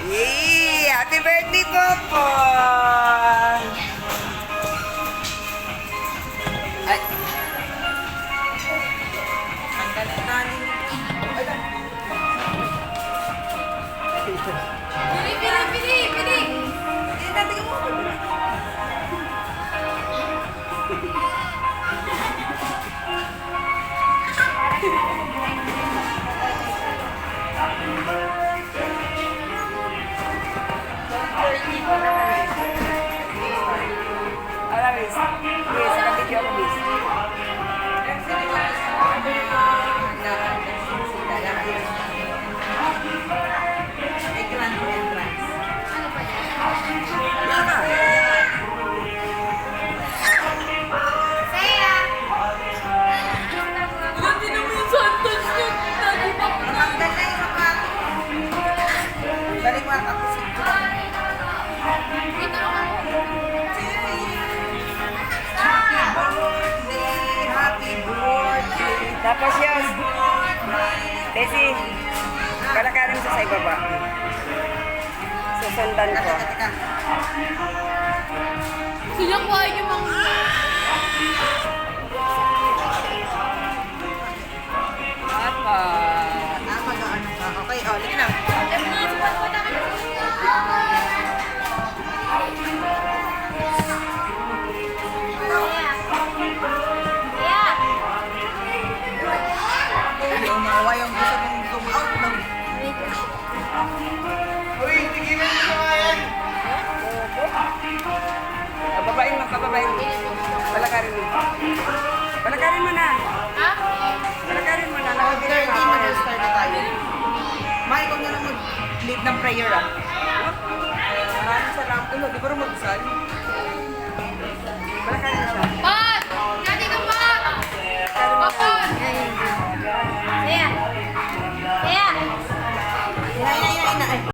Yay! Happy birthday, Popo! Ay. Ang galing-galing nito. Pili! Hindi natin mo. Alawis. Yes, nakabidyo ako, Miss. Hindi naman yung sentence niya. Balik mo ang kapusin ko. Dito lang ako. Happy birthday. Tapos yun. Desi, kalakarin mo sa ibaba. Susundan ko. Sila ko ay yung mga... Apa? Mag-ano ka? Okay, oh, lagi na. Yung mawa yung gusto mong zoom out ng... Uy, tigilan mo na nga yan! Pababain mo, pababain mo. Palakarin mo. Palakarin mo na. Ha? Palakarin mo na. After Nakabili 30 na ako. minutes start na tayo. Ma, ikaw na lang mag-lead ng prayer ah. Maraming salamat. Ano, di ba rin mag-sal?